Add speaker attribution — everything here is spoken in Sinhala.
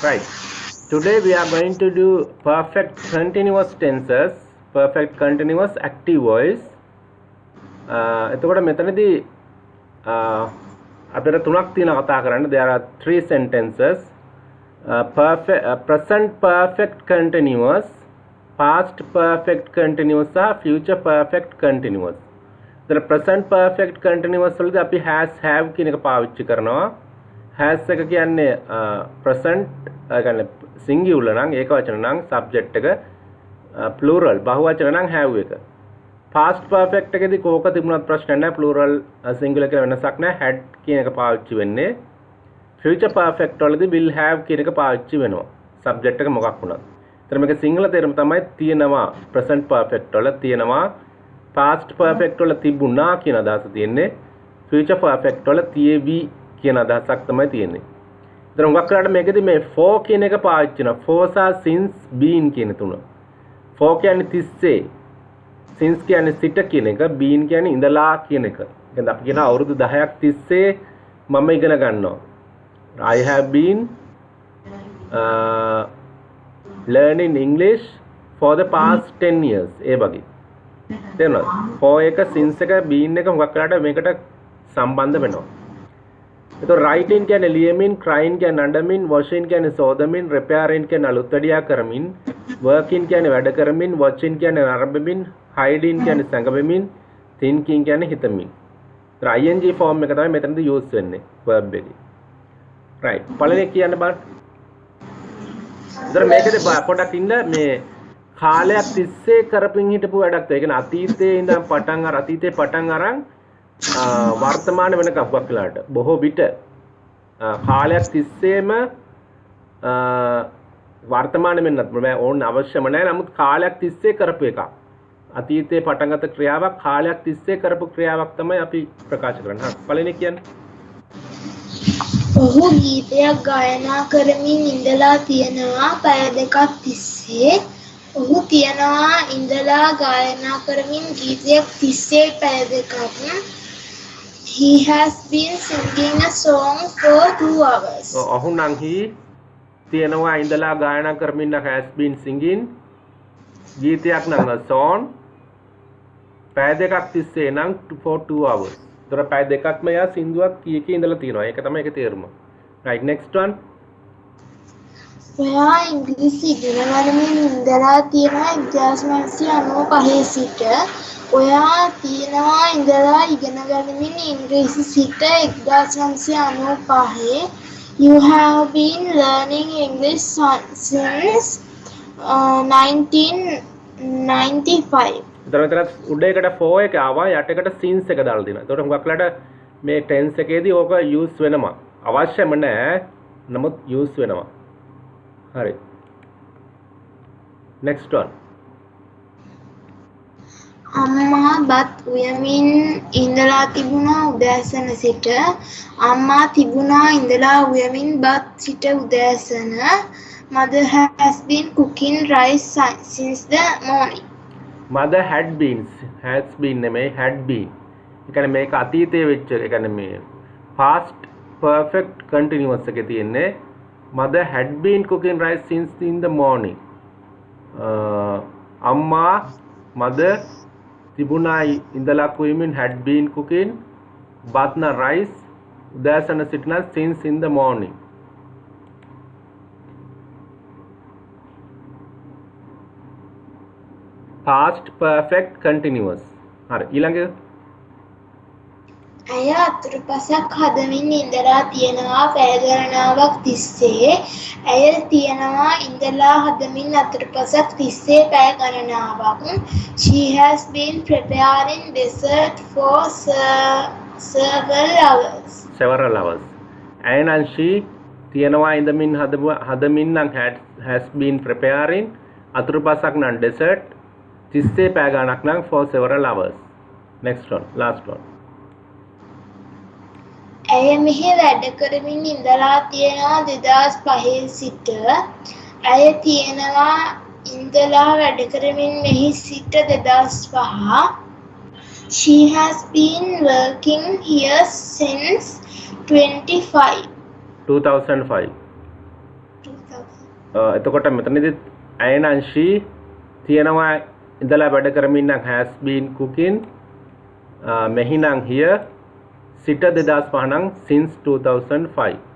Speaker 1: Right. Today we are going to do perfect continuous tenses, perfect continuous active voice. එතකොට මෙතනදී අපිට තුනක් තියෙනවා කතා කරන්න. There are three sentences. Present perfect continuous, past perfect continuous සහ future perfect continuous. ඒතර present perfect continuous වලදී අපි has have කියන එක පාවිච්චි කරනවා. has එක කියන්නේ present කියන්නේ singular නම් ඒකවචන නම් subject එක plural බහුවචන නම් have එක. past perfect එකේදී කෝක තිබුණත් ප්‍රශ්න නැහැ, plural singular කියලා වෙනසක් නැහැ. had කියන එක පාවිච්චි වෙන්නේ. future perfect වලදී will have කියන එක පාවිච්චි වෙනවා subject එක මොකක් වුණත්. ඒතර මේක සිංහල තේරුම තමයි තියෙනවා. present perfect වල තියෙනවා, past perfect වල තිබුණා කියන අදහස තියෙන්නේ, future perfect වල තියේවි කියන අදහසක් තමයි තියෙන්නේ. ඒතර හුඟක් කරාට මේකෙදි මේ for කියන එක පාවිච්චි වෙනවා. for සහ since been කියන තුන. for කියන්නේ තිස්සේ, since කියන්නේ සිට කියන එක, been කියන්නේ ඉඳලා කියන එක. කියන්නේ අපි කියන අවුරුදු 10ක් තිස්සේ මම ඉගෙන ගන්නවා. I have been learning English for the past 10 years. ඒ වගේ. තේරුණාද? for එක, since එක, been එක හුඟක් කරාට මේකට සම්බන්ධ වෙනවා. එතකොට writing කියන්නේ ලියමින්, crying කියන්නේ අඬමින්, washing කියන්නේ සෝදමින්, repairing කියන්නේ අලුත් වැඩියා කරමින්, working කියන්නේ වැඩ කරමින්, watching කියන්නේ නරඹමින්, hiding කියන්නේ සැඟවෙමින්, thinking කියන්නේ හිතමින්. ඒතර ing form එක තමයි මෙතනදී use වෙන්නේ verb එකේ. right. පළවෙනි කියන්න බලන්න. ඒතර මේකේ පොඩක් ඉන්න මේ කාලයක් තිස්සේ කරපින් හිටපු වැඩක්. ඒ කියන්නේ අතීතයේ ඉඳන් පටන් අරන් වර්තමාන වෙනකම් වක්ලාට බොහෝ විට කාලයක් තිස්සේම වර්තමාන වෙන්නත් ඕන අවශ්‍යම නැහැ. නමුත් කාලයක් තිස්සේ කරපු එකක්, අතීතයේ පටන්ගත ක්‍රියාවක් කාලයක් තිස්සේ කරපු ක්‍රියාවක් තමයි අපි ප්‍රකාශ කරන්නේ. පළවෙනි කියන්නේ
Speaker 2: ඔහු ගීතයක් ගායනා කරමින් ඉඳලා තියෙනවා පැය දෙකක් තිස්සේ. ඔහු තියනවා ඉඳලා ගායනා කරමින් ගීතයක් තිස්සේ පැය දෙකක්. He has been singing a song for 2 hours.
Speaker 1: ඔහු නම් he තියනවා ඉඳලා ගායනා කරමින් has been singing ගීතයක් නම් a song පැය දෙකක් තිස්සේ නම් for 2 hours. ඒතර පැය දෙකක්ම යා සින්දුවක් කීකේ ඉඳලා තියෙනවා. ඒක තමයි ඒකේ තේරුම. right, next one.
Speaker 2: ඔයා ඉංග්‍රීසි ඉගෙන ගනිමින් ඉඳලා තියෙනවා 1995 සිට. ඔයා තියනවා ඉඳලා ඉගෙන ගනිමින් ඉංග්‍රීසි සිට 1995. You have been learning English since 1995.
Speaker 1: එතන උඩ එකට for එක ආවා, යට එකට since එක දාලා දෙනවා. ඒතකොට හුඟක්ලට මේ tense එකේදී ඕක use වෙනවා. අවශ්‍යම නැහැ, නමුත් use වෙනවා. හරි. next one.
Speaker 2: අම්මා බත් උයමින් ඉඳලා තිබුණා උදෑසන සිට. අම්මා තිබුණා ඉඳලා උයමින් බත් සිට උදෑසන. Mother has been cooking rice since the morning.
Speaker 1: mother had been, has been නෙමෙයි had been. ඒ කියන්නේ මේක අතීතයේ වෙච්ච, ඒ කියන්නේ මේ past perfect continuous එකේ තියෙන්නේ mother had been cooking rice since in the morning. අම්මා mother තිබුණා ඉඳලා කුයමින් had been cooking බත්න rice උදෑසන සිටන since in the morning. past perfect continuous. හරි, ඊළඟ
Speaker 2: ඇය අතුරුපසක් හදමින් ඉඳලා තියෙනවා පැය ගණනාවක් තිස්සේ. ඇය තියනවා ඉඳලා හදමින් අතුරුපසක් තිස්සේ පැය ගණනාවක්. She has been preparing dessert for several hours.
Speaker 1: ඇය නම් she තියනවා ඉඳමින් හදමින් නම් has been preparing අතුරුපසක් නම් dessert තිස්සේ පැය ගණනක් නම් for several hours. next one, last one.
Speaker 2: ඇය මෙහි වැඩ කරමින් ඉඳලා තියෙනවා 2005 සිට. ඇය තියෙනවා ඉඳලා වැඩ කරමින් මෙහි සිට 2005. She has been working here since 2005.
Speaker 1: එතකොට මෙතනදී අයනංශී තියෙනවා ඉඳලා වැඩ කරමින් නම් has been cooking මෙහි නම් here සිට 2005 නම් since 2005